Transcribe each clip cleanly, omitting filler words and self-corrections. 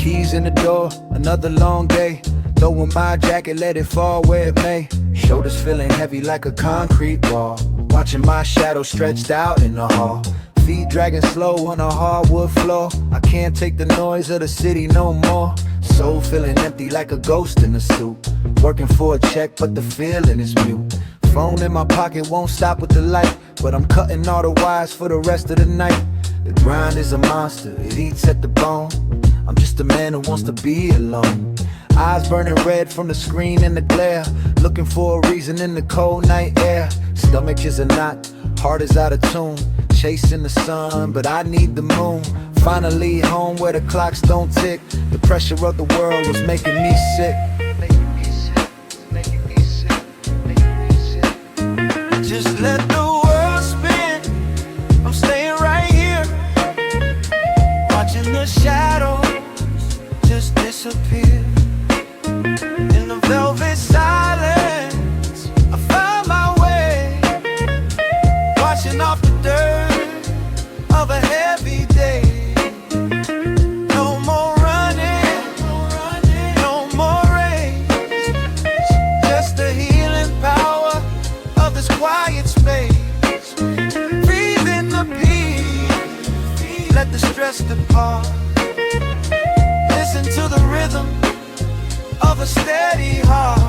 Keys in the door, another long day. Throwing my jacket, let it fall where it may. Shoulders feeling heavy like a concrete wall. Watching my shadow stretched out in the hall. Feet dragging slow on a hardwood floor. I can't take the noise of the city no more. Soul feeling empty like a ghost in a suit. Working for a check but the feeling is mute. Phone in my pocket won't stop with the light, but I'm cutting all the wires for the rest of the night. The grind is a monster, it eats at the bone. I'm just a man who wants to be alone. Eyes burning red from the screen and the glare. Looking for a reason in the cold night air. Stomach is a knot, heart is out of tune. Chasing the sun, but I need the moon. Finally home where the clocks don't tick. The pressure of the world was making me sick. Just let the world spin, I'm staying right here. Watching the shadows just disappear. In the velvet silence, I found my way. Washing off the dirt of a heavy day. No more running, no more race. Just the healing power of this quiet space. Breathe in the peace, let the stress depart. Listen to the rhythm of a steady heart.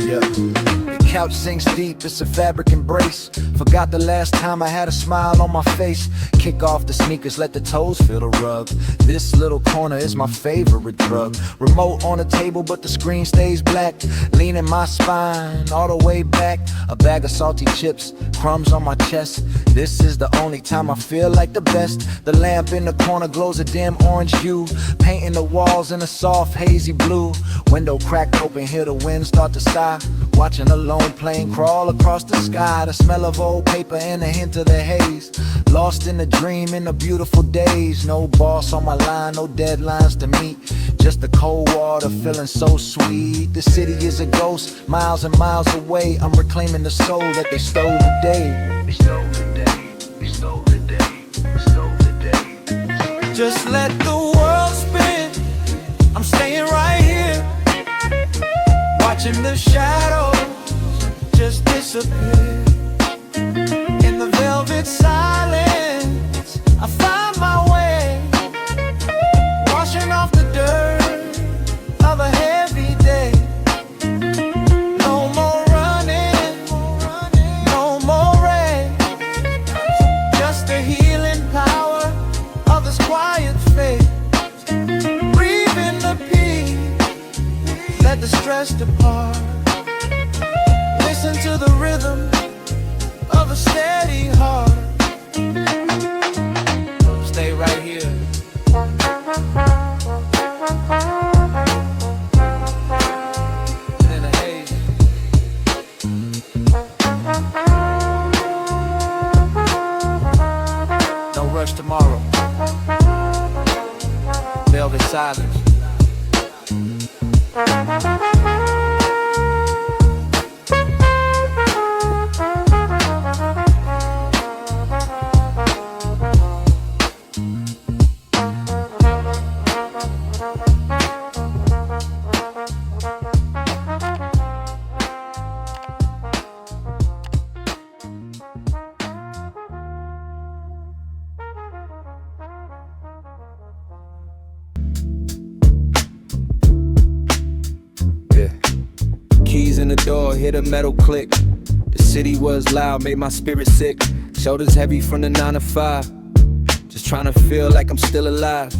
Yeah. The couch sinks deep, it's a fabric embrace. Forgot the last time I had a smile on my face. Kick off the sneakers, let the toes feel the rug. This little corner is my favorite drug. Remote on the table but the screen stays black. Leaning my spine all the way back. A bag of salty chips, crumbs on my chest. This is the only time I feel like the best. The lamp in the corner glows a dim orange hue, painting the walls in a soft hazy blue. Window cracked open, hear the wind start to sigh. Watching a lone plane crawl across the sky. The smell of old paper and a hint of the haze. Lost in a dream in the beautiful days. No boss on my line, no deadlines to meet. Just the cold water feeling so sweet. The city is a ghost, miles and miles away. I'm reclaiming the soul that they stole today. They stole the day, they stole the day, they stole the day. Just let the world spin, I'm staying right here. Watching the shadows just disappear. In the velvet silence, I find my way. Washing off the dirt of a heavy day. No more running, no more rain. Just the healing power of this quiet faith. Breathe in the peace, let the stress depart. Listen to the rhythm of a steady heart. Stay right here. In the haze. No rush tomorrow. Velvet silence. Keys in the door, hit a metal click. The city was loud, made my spirit sick. Shoulders heavy from the 9 to 5. Just trying to feel like I'm still alive.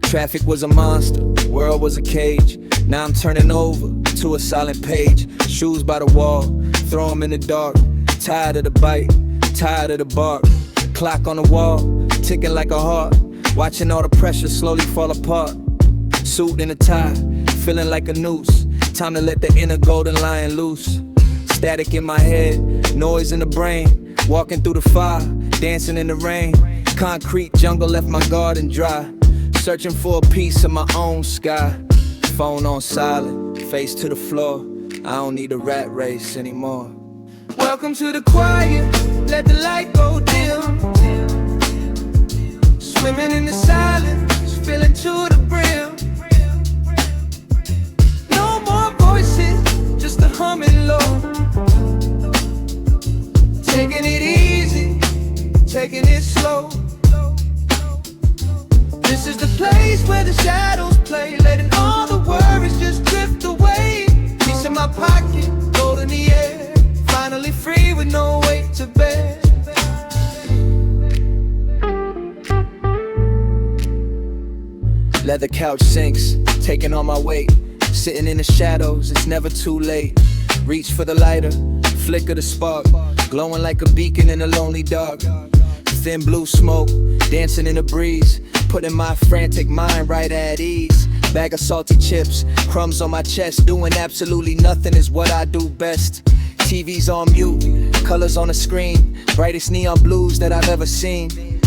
Traffic was a monster, world was a cage. Now I'm turning over to a silent page. Shoes by the wall, throw them in the dark. Tired of the bite, tired of the bark. Clock on the wall, ticking like a heart. Watching all the pressure slowly fall apart. Suit and a tie, feeling like a noose. Time to let the inner golden lion loose. Static in my head, noise in the brain. Walking through the fire, dancing in the rain. Concrete jungle left my garden dry. Searching for a piece of my own sky. Phone on silent, face to the floor. I don't need a rat race anymore. Welcome to the quiet, let the light go dim. Swimming in the silence, feeling to the brim. place where the shadows play, letting all the worries just drift away. Peace in my pocket, gold in the air, finally free with no weight to bear. Leather couch sinks, taking all my weight. Sitting in the shadows, it's never too late. Reach for the lighter, flicker the spark, glowing like a beacon in a lonely dark. Thin blue smoke, dancing in the breeze, putting my frantic mind right at ease. Bag of salty chips, crumbs on my chest, doing absolutely nothing is what I do best. TV's on mute, colors on the screen, brightest neon blues that I've ever seen.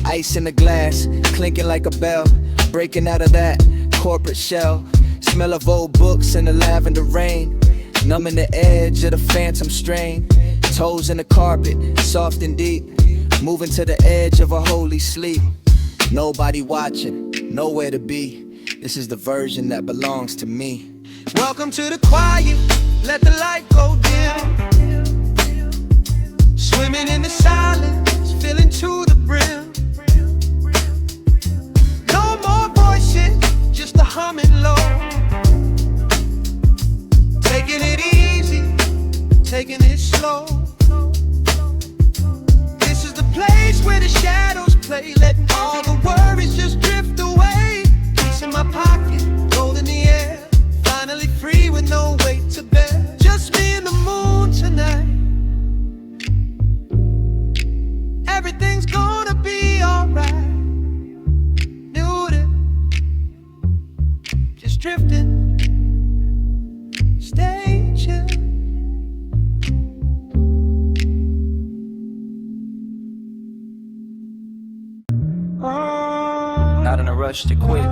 Ice in the glass, clinking like a bell, breaking out of that corporate shell. Smell of old books in the lavender rain, numbing the edge of the phantom strain. Toes in the carpet, soft and deep, moving to the edge of a holy sleep. Nobody watching, nowhere to be. This is the version that belongs to me. Welcome to the quiet, let the light go dim. Swimming in the silence, filling to the brim. No more voices, just the humming low. Taking it easy, taking it slow. This is the place where the shadows play, letting all the worries just drift away. Peace in my pocket, gold in the air, finally free with no weight to bear. Just me and the moon tonight. Everything's gonna be alright. Knew it, just drifting. Stay chill. Not in a rush to quit.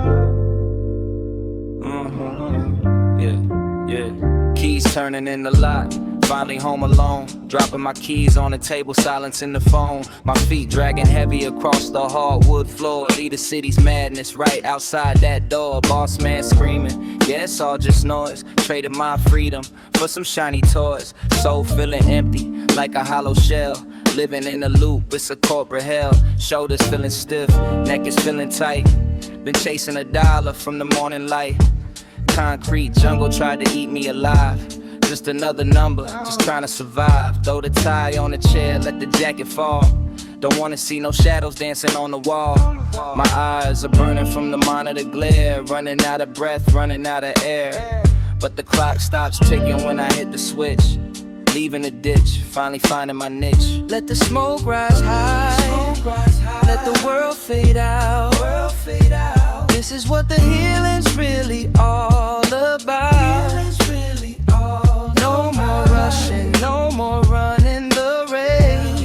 Yeah. Keys turning in the lock. Finally home alone, dropping my keys on the table, silencing the phone. My feet dragging heavy across the hardwood floor. Lead the city's madness right outside that door. Boss man screaming, yeah, it's all just noise. Traded my freedom for some shiny toys. Soul feeling empty, like a hollow shell. Living in a loop, it's a corporate hell. Shoulders feeling stiff, neck is feeling tight. Been chasing $1 from the morning light. Concrete jungle tried to eat me alive. Just another number, just trying to survive. Throw the tie on the chair, let the jacket fall. Don't wanna see no shadows dancing on the wall. My eyes are burning from the monitor glare. Running out of breath, running out of air. But the clock stops ticking when I hit the switch. Leaving the ditch, finally finding my niche. Let the smoke rise high, let the world fade out. This is what the healing's really all about. No more rushing, no more running the race.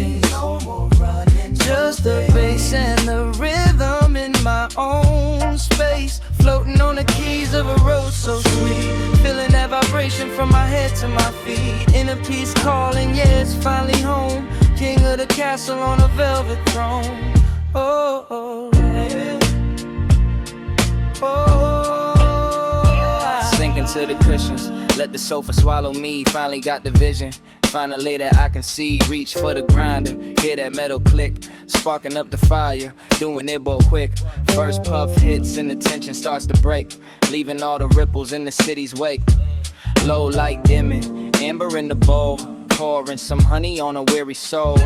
Just the bass and the rhythm in my own space. Floating on the keys of a road so sweet. Feeling that vibration from my head to my feet. Inner peace calling, yeah, it's finally home. King of the castle on a velvet throne. Oh, yeah. Sinking to the cushions, let the sofa swallow me. Finally got the vision, finally that I can see. Reach for the grinder, hear that metal click. Sparking up the fire, doing it both quick. First puff hits and the tension starts to break. Leaving all the ripples in the city's wake. Low light dimming, amber in the bowl. Pouring some honey on a weary soul.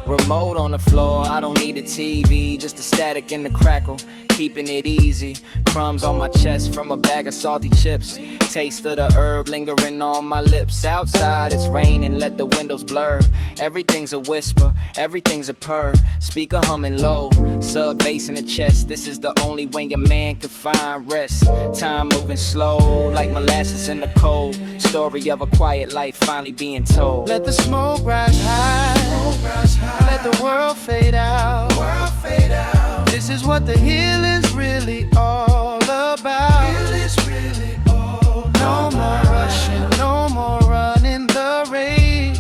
Remote on the floor, I don't need a TV. Just the static and the crackle, keeping it easy. Crumbs on my chest from a bag of salty chips. Taste of the herb lingering on my lips. Outside it's raining, let the windows blur. Everything's a whisper, everything's a purr. Speaker humming low, sub bass in the chest. This is the only way a man can find rest. Time moving slow, like molasses in the cold. Story of a quiet life finally being told. Let the smoke rise high, let the world fade out. This is what the healing's really all about. No more rushing, no more running the race.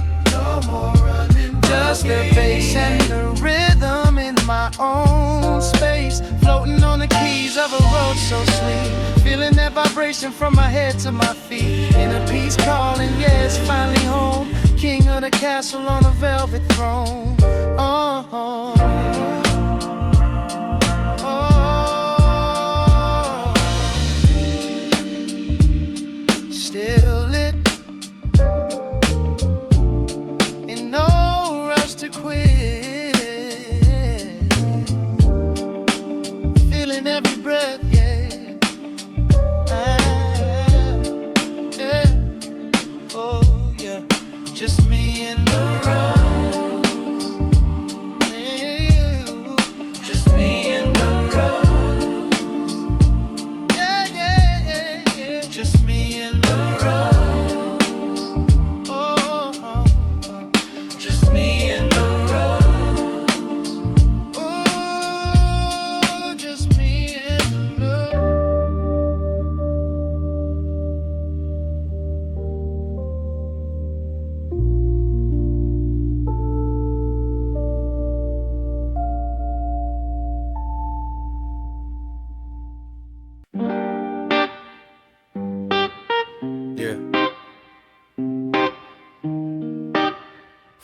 Just the bass and the rhythm in my own space. Floating on the keys of a road so sweet. Feeling that vibration from my head to my feet. Inner peace calling, yeah, it's finally home. King of the castle on a velvet throne. Oh, oh, oh, oh.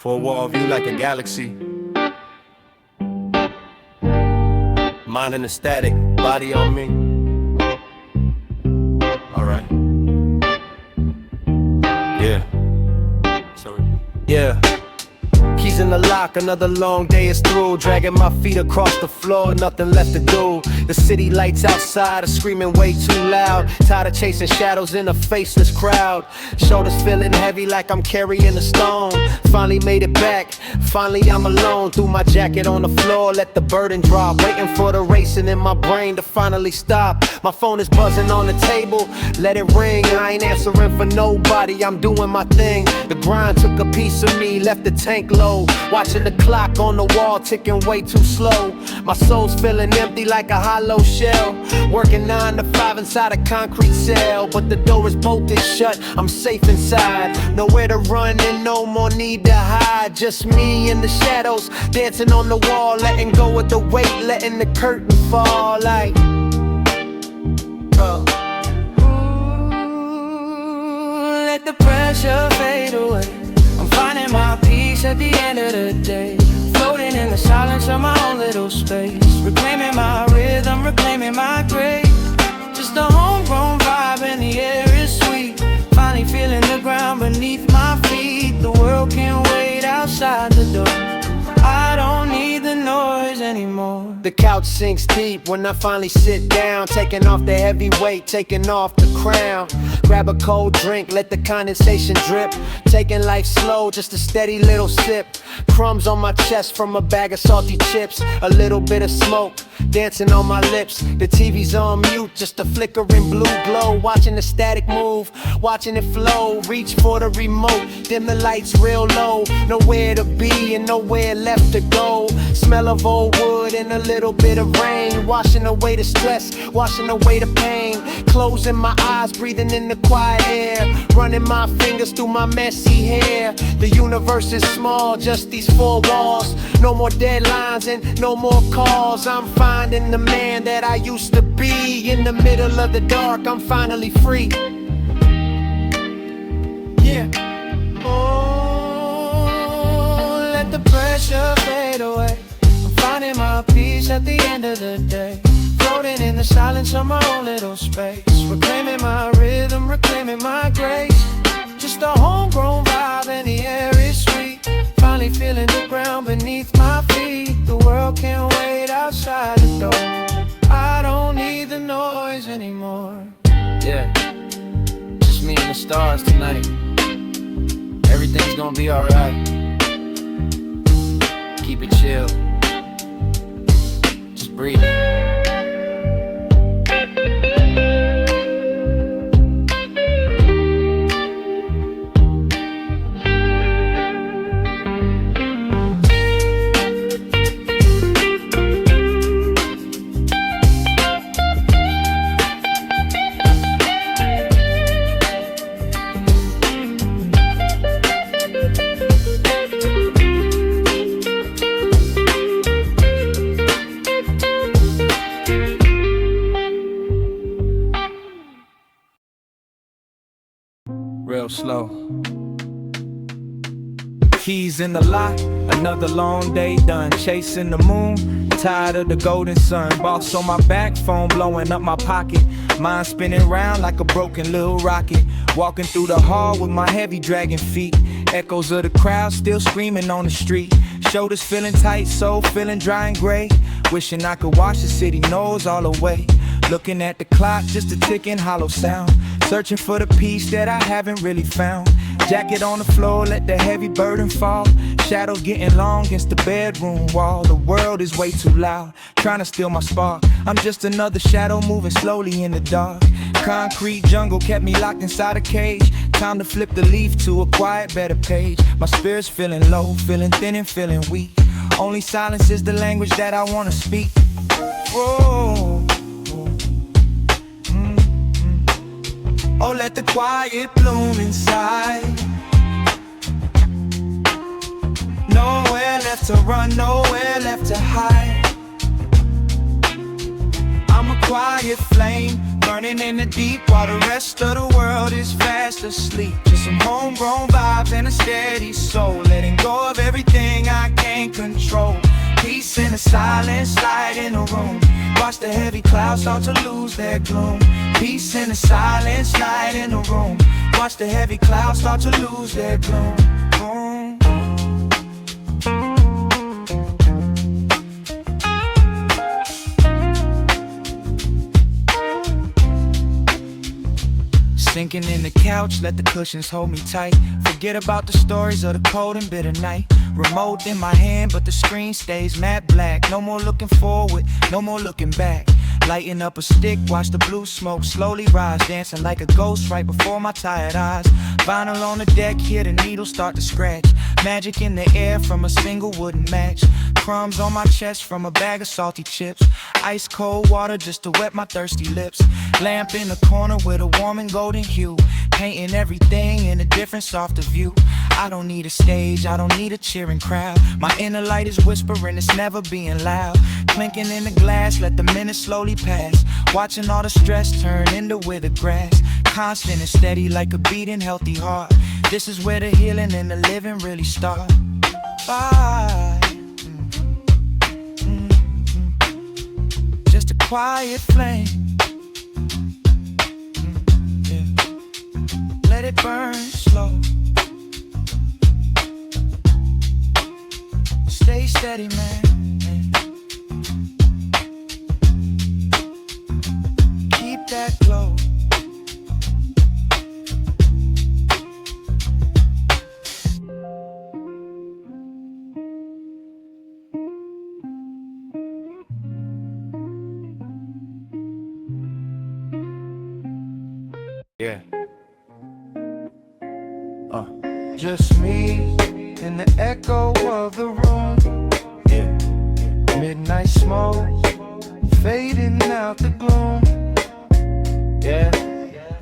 For a wall view like a galaxy. Mind in the static, body on me. Alright. Yeah. Sorry. Yeah. Keys in the lock, another long day is through. Dragging my feet across the floor, nothing left to do. The city lights outside are screaming way too loud. Tired of chasing shadows in a faceless crowd. Shoulders feeling heavy like I'm carrying a stone. Finally made it back, finally I'm alone. Threw my jacket on the floor, let the burden drop. Waiting for the racing in my brain to finally stop. My phone is buzzing on the table, let it ring. I ain't answering for nobody, I'm doing my thing. The grind took a piece of me, left the tank low. Watching the clock on the wall ticking way too slow. My soul's feeling empty like a hollow shell. Working 9 to 5 inside a concrete cell, but the door is bolted shut, I'm safe inside. Nowhere to run and no more need to hide. Just me in the shadows, dancing on the wall. Letting go of the weight, letting the curtain fall like ooh, let the pressure fade away. I'm finding my peace at the end of the day. Floating in the silence of my own little space. Reclaiming my rhythm, reclaiming my grace. Just a homegrown vibe and the air is sweet. Finally feeling the ground beneath my feet. The world can't wait outside the door. I don't need the noise anymore. The couch sinks deep when I finally sit down. Taking off the heavy weight, taking off the crown. Grab a cold drink, let the condensation drip. Taking life slow, just a steady little sip. Crumbs on my chest from a bag of salty chips. A little bit of smoke, dancing on my lips. The TV's on mute, just a flickering blue glow. Watching the static move, watching it flow. Reach for the remote, dim the lights real low. Nowhere to be and nowhere left to go. Smell of old wood and a little bit of rain. Washing away the stress, washing away the pain. Closing my eyes, breathing in the quiet air. Running my fingers through my messy hair. The universe is small, just these 4 walls. No more deadlines and no more calls. I'm finding the man that I used to be. In the middle of the dark, I'm finally free. Yeah. Oh, let the pressure fade away. I'm finding my peace at the end of the day. Floating in the silence of my own little space. Reclaiming my rhythm, reclaiming my grace. Just a homegrown vibe and the air is sweet. Finally feeling the ground beneath my feet. The world can't wait outside the door. I don't need the noise anymore. Yeah, just me and the stars tonight. Everything's gonna be alright. Keep it chill. Just breathe. Real slow. Keys in the lock, another long day done. Chasing the moon, tired of the golden sun. Boss on my back, phone blowing up my pocket. Mind spinning round like a broken little rocket. Walking through the hall with my heavy dragging feet. Echoes of the crowd still screaming on the street. Shoulders feeling tight, soul feeling dry and gray. Wishing I could wash the city nose all away. Looking at the clock, just a ticking hollow sound. Searching for the peace that I haven't really found. Jacket on the floor, let the heavy burden fall. Shadow getting long against the bedroom wall. The world is way too loud, trying to steal my spark. I'm just another shadow moving slowly in the dark. Concrete jungle kept me locked inside a cage. Time to flip the leaf to a quiet, better page. My spirit's feeling low, feeling thin and feeling weak. Only silence is the language that I wanna speak. Whoa. Oh, let the quiet bloom inside. Nowhere left to run, nowhere left to hide. I'ma quiet flame burning in the deep while the rest of the world is fast asleep. Just some homegrown vibes and a steady soul, letting go of everything I can't control. Peace in the silence, light in the room. Watch the heavy clouds start to lose their gloom. Peace in the silence, light in the room. Watch the heavy clouds start to lose their gloom. Sinking in the couch, let the cushions hold me tight. Forget about the stories of the cold and bitter night. Remote in my hand, but the screen stays matte black. No more looking forward, no more looking back. Lighting up a stick, watch the blue smoke slowly rise. Dancing like a ghost right before my tired eyes. Vinyl on the deck, hear the needles start to scratch. Magic in the air from a single wooden match. Crumbs on my chest from a bag of salty chips. Ice cold water just to wet my thirsty lips. Lamp in the corner with a warm and golden hue, painting everything in a different softer view. I don't need a stage, I don't need a cheering crowd. My inner light is whispering, it's never being loud. Clinking in the glass, let the minutes slowly pass. Watching all the stress turn into withered grass. Constant and steady like a beating healthy heart. This is where the healing and the living really start. Bye. Just a quiet flame. Let it burn slow. Stay steady, man. Keep that glow. Yeah. Just me in the echo of the room. Yeah. Midnight smoke fading out the gloom. Yeah.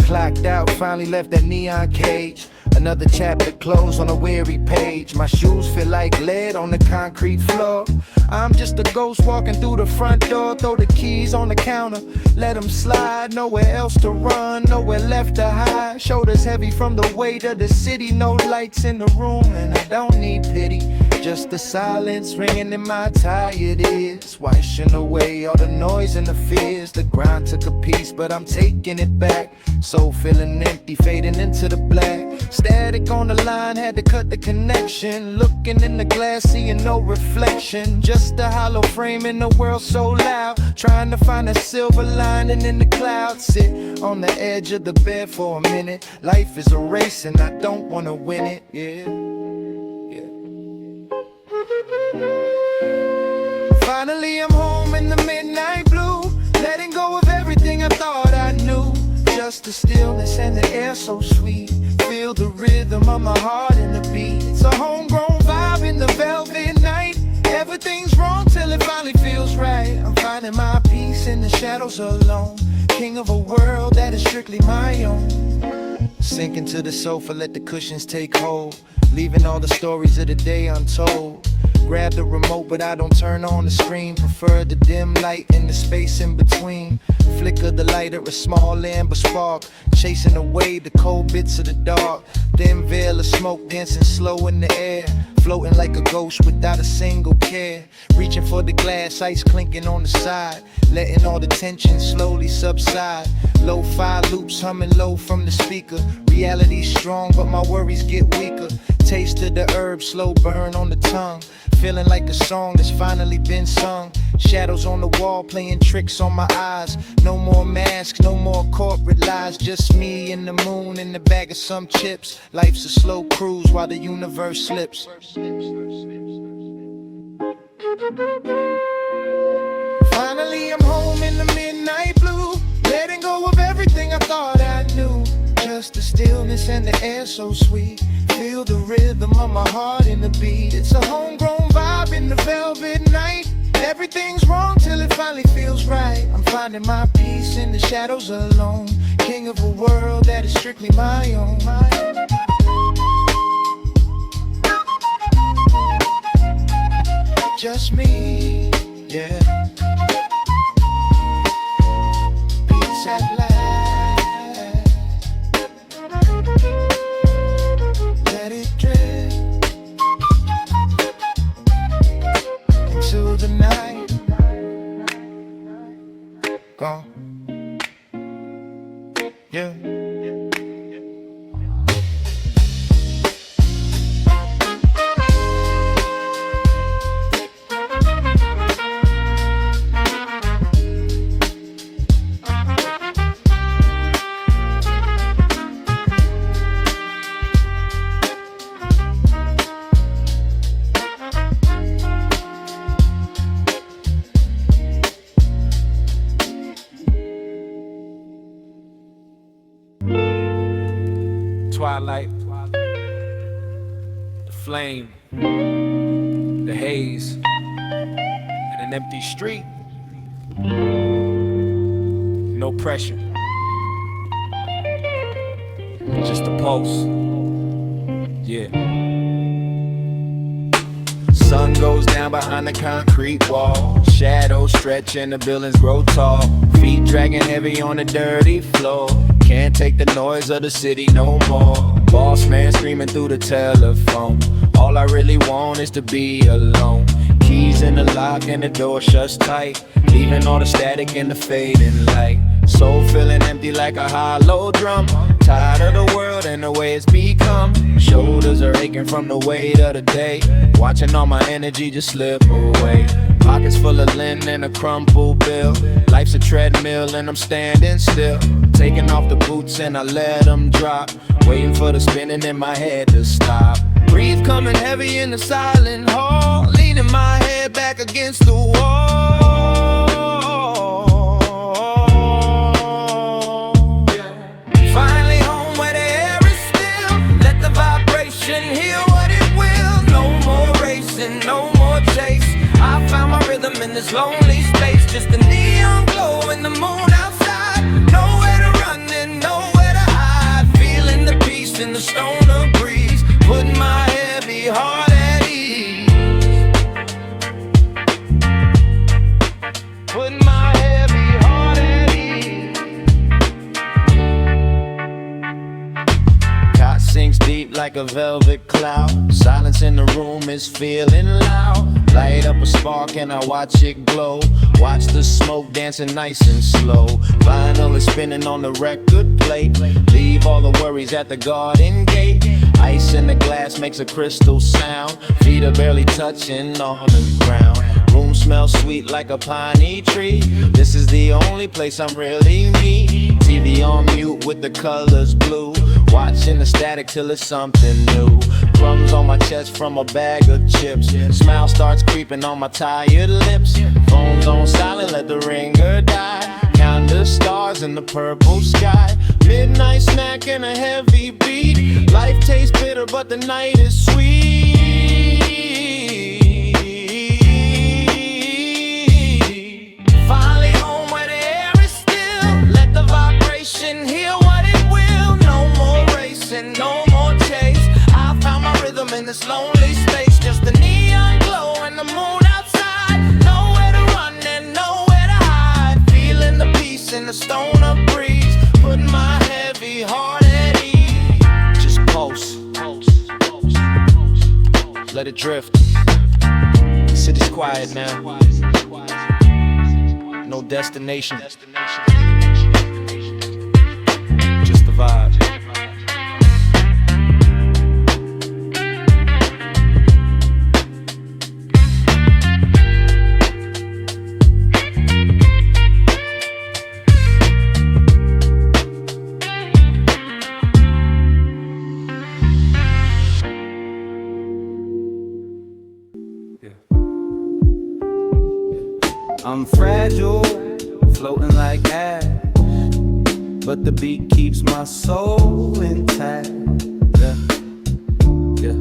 Clocked out, finally left that neon cage. Another chapter closed on a weary page. My shoes feel like lead on the concrete floor. I'm just a ghost walking through the front door. Throw the keys on the counter, let them slide. Nowhere else to run, nowhere left to hide. Shoulders heavy from the weight of the city. No lights in the room and I don't need pity. Just the silence ringing in my tired ears, washing away all the noise and the fears. The grind took a piece, but I'm taking it back. Soul feeling empty, fading into the black. Static on the line, had to cut the connection. Looking in the glass, seeing no reflection. Just a hollow frame in a world so loud. Trying to find a silver lining in the clouds. Sit on the edge of the bed for a minute. Life is a race and I don't wanna win it, yeah. Finally I'm home in the midnight blue, letting go of everything I thought I knew. Just the stillness and the air so sweet. Feel the rhythm of my heart and the beat. It's a homegrown vibe in the velvet night. Everything's wrong till it finally feels right. I'm finding my peace in the shadows alone. King of a world that is strictly my own. Sink into the sofa, let the cushions take hold. Leaving all the stories of the day untold. Grab the remote, but I don't turn on the screen. Prefer the dim light in the space in between. Flicker the lighter, a small amber spark, chasing away the cold bits of the dark. Thin veil of smoke dancing slow in the air, floating like a ghost without a single care. Reaching for the glass, ice clinking on the side, letting all the tension slowly subside. Lo-fi loops humming low from the speaker. Reality's strong, but my worries get weaker. Taste of the herb, slow burn on the tongue. Feeling like a song that's finally been sung. Shadows on the wall playing tricks on my eyes. No more masks, no more corporate lies. Just me and the moon in the bag of some chips. Life's a slow cruise while the universe slips. Finally I'm home in the midnight blue, letting go of everything I thought I knew. Just the stillness and the air so sweet. Feel the rhythm of my heart in the beat. It's a homegrown vibe in the velvet night. Everything's wrong till it finally feels right. I'm finding my peace in the shadows alone. King of a world that is strictly my own. Just me, yeah. at last. Let it drift into the night. Gone. Yeah. Twilight, the flame, the haze, and an empty street. No pressure, just a pulse. Yeah. Sun goes down behind the concrete wall. Shadows stretch and the buildings grow tall. Feet dragging heavy on the dirty floor. Can't take the noise of the city no more. Boss man screaming through the telephone. All I really want is to be alone. Keys in the lock and the door shuts tight, leaving all the static in the fading light. Soul feeling empty like a hollow drum. Tired of the world and the way it's become. Shoulders are aching from the weight of the day. Watching all my energy just slip away. Pockets full of lint and a crumpled bill. Life's a treadmill and I'm standing still. Taking off the boots and I let them drop. Waiting for the spinning in my head to stop. Breathe coming heavy in the silent hall. Leaning my head back against the wall. Finally home where the air is still. Let the vibration heal what it will. No more racing, no more chase. I found my rhythm in this lonely space. Just a neon glow in the moon outside. Nowhere to run and nowhere to hide. Feeling the peace in the stoner breeze. Putting my heavy heart at ease. Putting my heavy heart at ease. Cot sinks deep like a velvet cloud. Silence in the room is feeling loud. Light up a spark and I watch it glow. Watch the smoke dancing nice and slow. Vinyl is spinning on the record plate. Leave all the worries at the garden gate. Ice in the glass makes a crystal sound. Feet are barely touching on the ground. Room smells sweet like a piney tree. This is the only place I'm really me. TV on mute with the colors blue. Watching the static till it's something new. Crumbs on my chest from a bag of chips. Smile starts creeping on my tired lips. Phone's on silent, let the ringer die. Count the stars in the purple sky. Midnight snack and a heavy beat. Life tastes bitter but the night is sweet. Finally home where the air is still. Let the vibration heal what it will. No more racing, no more chase. I found my rhythm in this lonely space. Just a neon glow and the moon outside. Nowhere to run and nowhere to hide. Feeling the peace in the stoner breeze. Putting my heavy heart at ease. Just pulse. Let it drift. The city's quiet now. No destination. Just the vibe. I'm fragile, floating like ash, but the beat keeps my soul intact. Yeah, yeah.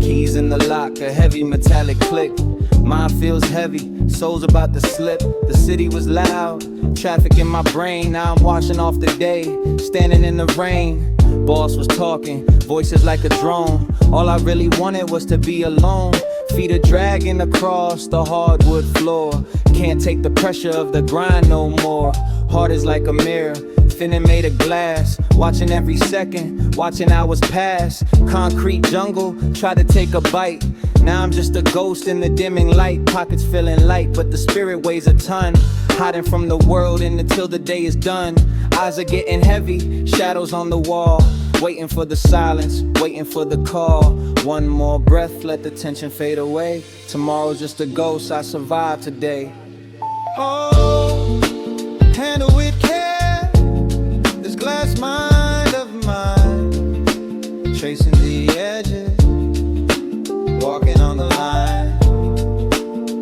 Keys in the lock, a heavy metallic click. Mind feels heavy, soul's about to slip. The city was loud, traffic in my brain. Now I'm washing off the day, standing in the rain. boss was talking, voices like a drone. All I really wanted was to be alone. Feet are dragging across the hardwood floor. Can't take the pressure of the grind no more. Heart is like a mirror, finna made of glass. Watching every second, watching hours pass. Concrete jungle, try to take a bite. Now I'm just a ghost in the dimming light. Pockets feeling light, but the spirit weighs a ton. Hiding from the world until the day is done. Eyes are getting heavy, shadows on the wall. Waiting for the silence, waiting for the call. One more breath, let the tension fade away. Tomorrow's just a ghost, I survived today. Oh, handle with care this glass mind of mine, Tracing the edges, walking on the line.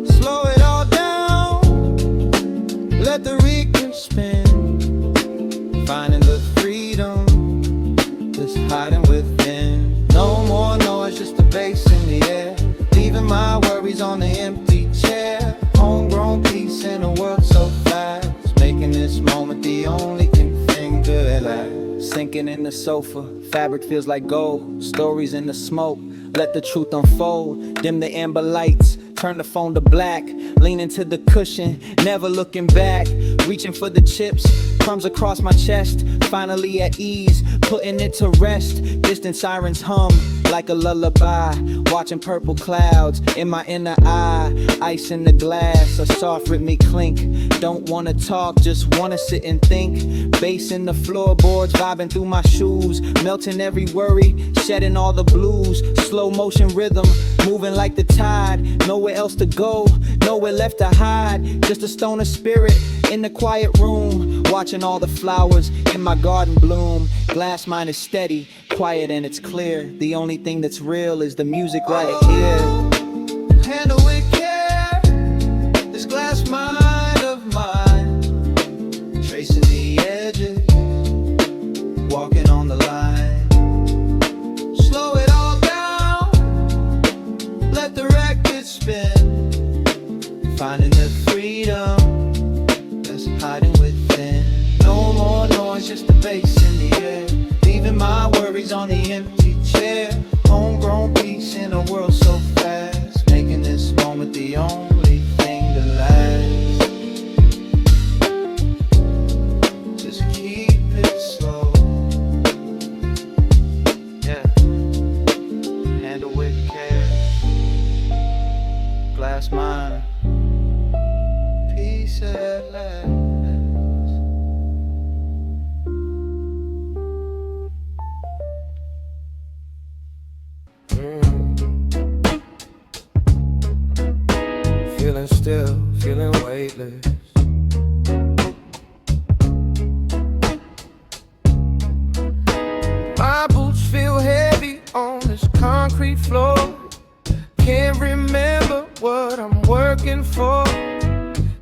slow it all down, let the record spin, Finding the freedom that's hiding within. no more noise, just the bass in the air, leaving my worries on the empty chair. Homegrown peace in a world so fast, making this moment the only thing good last. Sinking in the sofa, fabric feels like gold. Stories in the smoke, let the truth unfold. Dim the amber lights, turn the phone to black. Lean into the cushion, never looking back. Reaching for the chips, crumbs across my chest. Finally at ease, putting it to rest. Distant sirens hum like a lullaby. Watching purple clouds in my inner eye. Ice in the glass, a soft rhythmic clink. Don't wanna talk, just wanna sit and think. Bass in the floorboards, vibing through my shoes. Melting every worry, shedding all the blues. Slow motion rhythm, moving like the tide. Nowhere else to go, nowhere left to hide. Just a stone of spirit in the quiet room. Watching all the flowers in my garden bloom. Glass mind is steady, quiet and it's clear. The only thing that's real is the music right here. handle with care this glass mind of mine, Tracing the edges, walking on the line. slow it all down, let the record spin, Finding the freedom that's hiding within. no more noise, just the bass in the air, leaving my worries on the empty chair. Homegrown peace in a world so fast, making this moment the only thing to last. Just keep it slow, Yeah, handle with care. Glass mind, peace at last. feeling still, feeling weightless. My boots feel heavy on this concrete floor. Can't remember what I'm working for.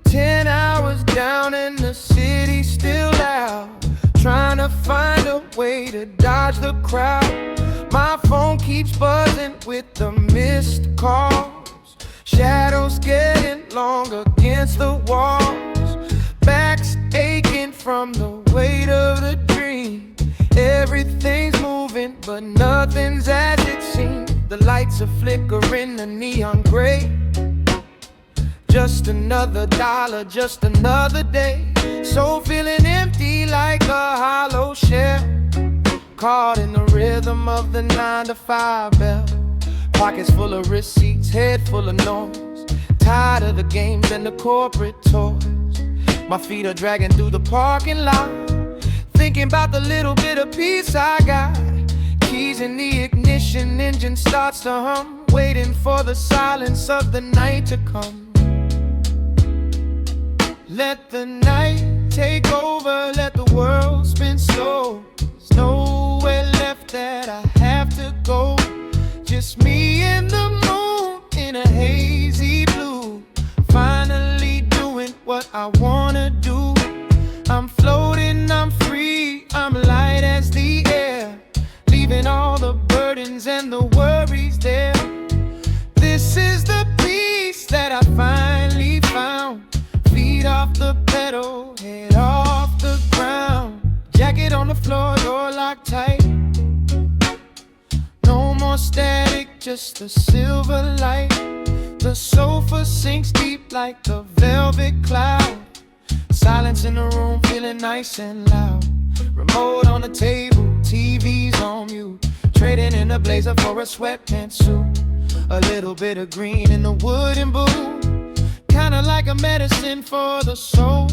10 hours down in the city, still out, trying to find a way to dodge the crowd. My phone keeps buzzing with the missed calls. Shadows getting long against the walls. Back's aching from the weight of the dream. Everything's moving, but nothing's as it seems. The lights are flickering, the neon gray. Just another dollar, just another day. So feeling empty like a hollow shell. Caught in the rhythm of the 9 to 5 bell. Pockets full of receipts, head full of noise. Tired of the games and the corporate toys. My feet are dragging through the parking lot, thinking about the little bit of peace I got. Keys in the ignition, engine starts to hum, waiting for the silence of the night to come. Let the night take over, let the world spin slow. There's nowhere left that I have to go. Just me and the moon in a hazy blue. Finally doing what I wanna do. I'm floating, I'm free, I'm light as the air, leaving all the burdens and the worries there. This is the peace that I finally found. Feet off the pedal, head off the ground. Jacket on the floor, door locked tight. static, just a silver light. The sofa sinks deep like a velvet cloud. Silence in the room, feeling nice and loud. Remote on the table, TV's on mute. Trading in a blazer for a sweatpants suit. A little bit of green in the wooden boot, kinda like a medicine for the soul.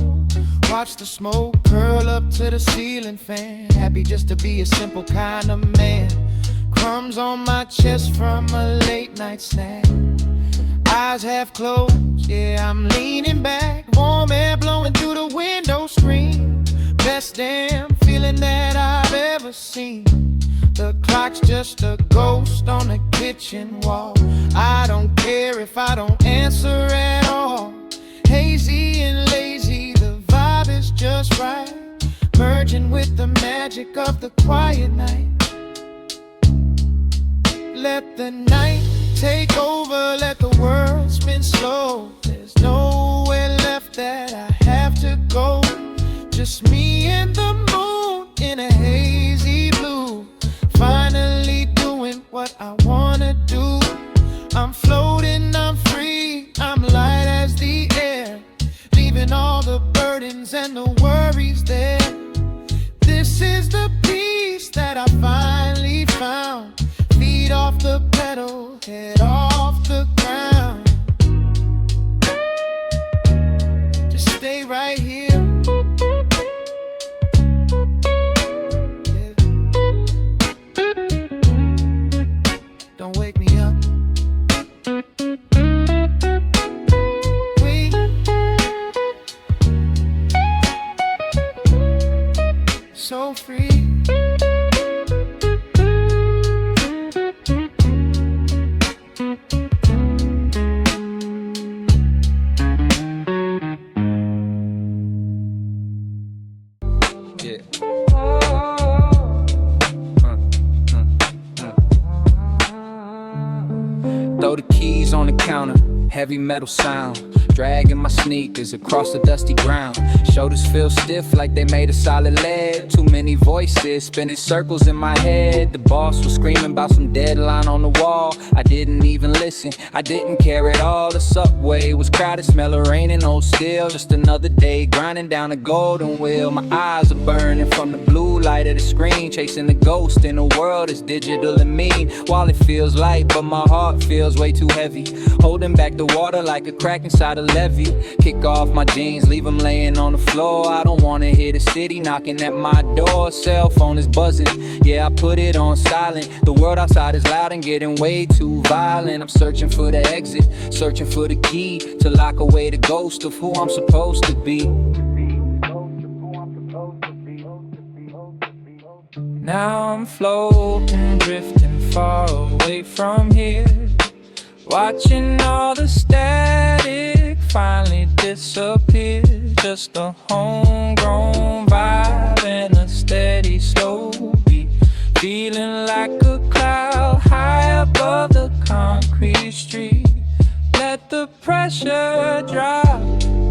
Watch the smoke curl up to the ceiling fan. Happy just to be a simple kind of man. Crumbs on my chest from a late night snack. Eyes half closed, yeah, I'm leaning back. Warm air blowing through the window screen. Best damn feeling that I've ever seen. The clock's just a ghost on the kitchen wall. I don't care if I don't answer at all. Hazy and lazy, the vibe is just right. Merging with the magic of the quiet night. Let the night take over, let the world spin slow. There's nowhere left that I have to go. Just me and the moon in a hazy blue. Finally doing what I wanna do. I'm floating, I'm free, I'm light as the air. Leaving all the burdens and the worries there. This is the peace that I finally found. Feet off the pedal, head off the ground. Just stay right here. Yeah. Don't wake me up. Wait. So free. Throw the keys on the counter, heavy metal sound. Dragging my sneakers across the dusty ground. Shoulders feel stiff like they made of solid lead. Too many voices spinning circles in my head. The boss was screaming about some deadline on the wall. I didn't even listen, I didn't care at all. The subway was crowded, smell of rain and old steel. Just another day grinding down a golden wheel. My eyes are burning from the blue light of the screen. Chasing the ghost in a world that's digital and mean. Wallet feels light, but my heart feels way too heavy. Holding back the water like a crack inside a levee. Kick off my jeans, leave them laying on the floor. I don't wanna hear the city knocking at my door. Cell phone is buzzing, yeah, I put it on silent. The world outside is loud and getting way too violent. I'm searching for the exit, searching for the key to lock away the ghost of who I'm supposed to be. Now I'm floating, drifting far away from here. Watching all the static finally disappear. Just a homegrown vibe and a steady slow beat. Feeling like a cloud high above the concrete street. Let the pressure drop,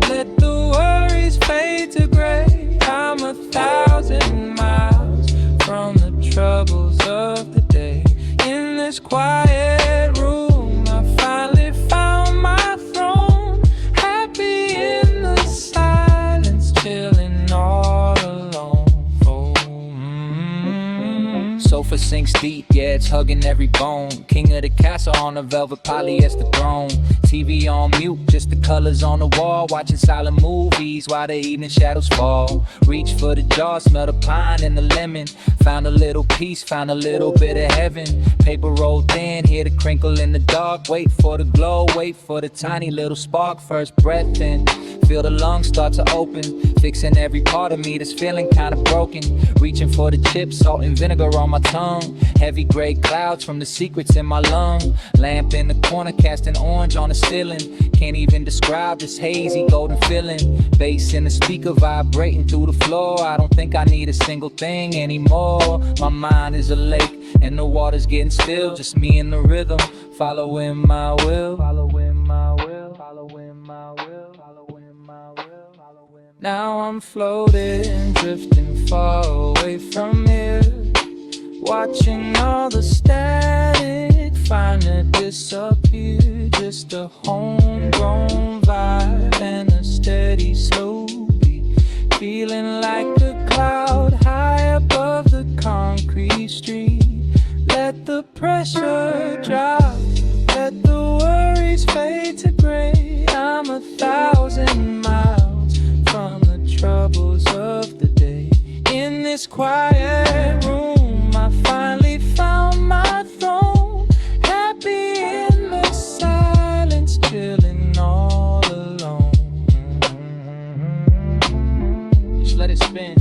let the worries fade to gray. I'm 1,000 miles from the troubles of the day. In this quiet room, I finally found my throne. Happy in the silence, chilling all alone. Sofa sinks deep, yeah, it's hugging every bone. King of the castle on a velvet polyester throne. TV on mute, just the colors on the wall. Watching silent movies while the evening shadows fall. Reach for the jar, smell the pine and the lemon. Found a little peace, found a little bit of heaven. Paper rolled thin, hear the crinkle in the dark. Wait for the glow, wait for the tiny little spark. First breath in, feel the lungs start to open. Fixing every part of me that's feeling kinda broken. Reaching for the chips, salt and vinegar on my tongue. Heavy gray clouds from the secrets in my lung. Lamp in the corner casting orange on the ceiling. Can't even describe this hazy golden feeling. Bass in the speaker vibrating through the floor. I don't think I need a single thing anymore. My mind is a lake and the water's getting still. Just me and the rhythm, following my will. Following my will, following my will, following my will, following. Now I'm floating, drifting far away from here. Watching all the static finally disappear. Just a homegrown vibe and a steady slow beat. Feeling like a cloud high above the concrete street. Let the pressure drop, let the worries fade to gray. I'm 1,000 miles from the troubles of the day. In this quiet room, I finally found my throne. Happy in the silence, chilling all alone. Just let it spin.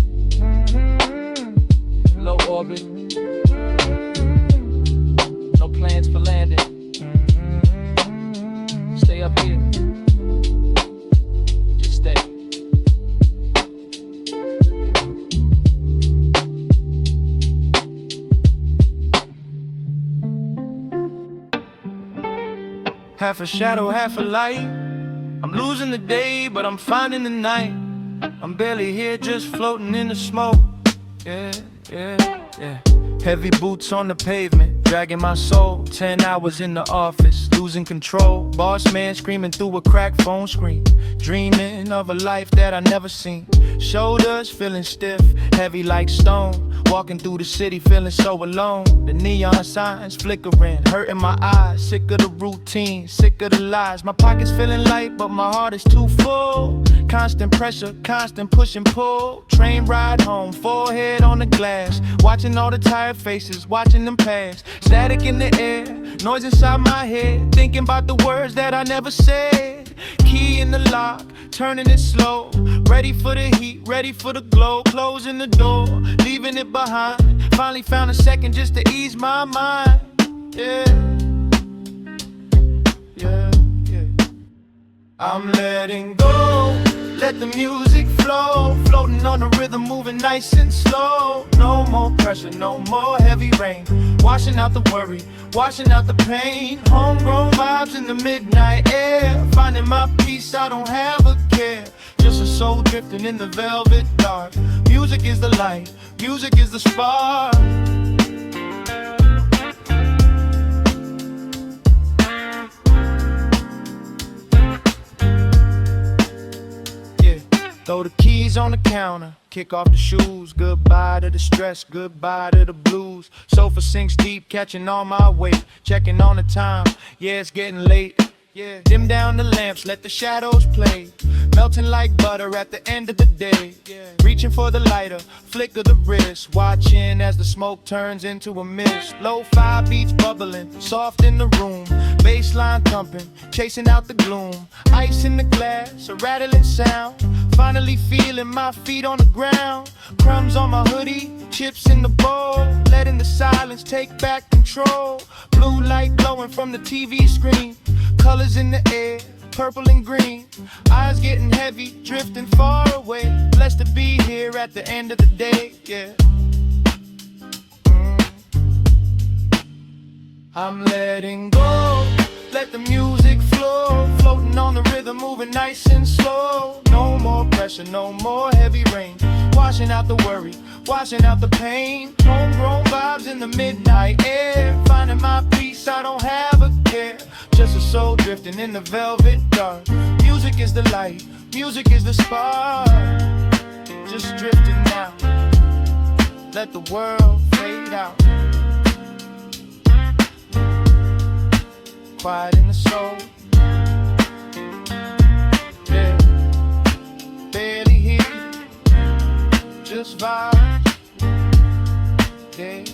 Low orbit. No plans for landing. Stay up here. Just stay. Half a shadow, half a light. I'm losing the day, but I'm finding the night. I'm barely here, just floating in the smoke. Yeah, yeah, yeah. Heavy boots on the pavement, dragging my soul. 10 hours in the office, losing control. Boss man screaming through a cracked phone screen. Dreaming of a life that I never seen. Shoulders feeling stiff, heavy like stone. Walking through the city feeling so alone. The neon signs flickering, hurting my eyes. Sick of the routine, sick of the lies. My pockets feeling light, but my heart is too full. Constant pressure, constant push and pull. Train ride home, forehead on the glass. Watching all the tired faces, watching them pass. Static in the air, noise inside my head. Thinking about the words that I never said. Key in the lock, turning it slow. Ready for the heat, ready for the glow. Closing the door, leaving it behind. Finally found a second just to ease my mind. Yeah, yeah, yeah. I'm letting go, let the music flow. Floating on the rhythm, moving nice and slow. No more pressure, no more heavy rain. Washing out the worry, washing out the pain. Homegrown vibes in the midnight air. Finding my peace, I don't have a care. Just a soul drifting in the velvet dark. Music is the light, music is the spark. Throw the keys on the counter, kick off the shoes. Goodbye to the stress, goodbye to the blues. Sofa sinks deep, catching all my weight. Checking on the time, yeah, it's getting late. Yeah. Dim down the lamps, let the shadows play. Melting like butter at the end of the day. Yeah. Reaching for the lighter, flicker the wrist. Watching as the smoke turns into a mist. Lo-fi beats bubbling, soft in the room. Bassline thumping, chasing out the gloom. Ice in the glass, a rattling sound. Finally feeling my feet on the ground. Crumbs on my hoodie, chips in the bowl. Letting the silence take back control. Blue light glowing from the TV screen. Colors in the air, purple and green. Eyes getting heavy, drifting far away. Blessed to be here at the end of the day, yeah. I'm letting go, let the music flow. Floating on the rhythm, moving nice and slow. No more pressure, no more heavy rain. Washing out the worry, washing out the pain. Homegrown vibes in the midnight air. Finding my peace, I don't have a care. Just a soul drifting in the velvet dark. Music is the light, music is the spark. Just drifting now, let the world fade out. Quiet in the soul, yeah. Barely here, just vibe, yeah.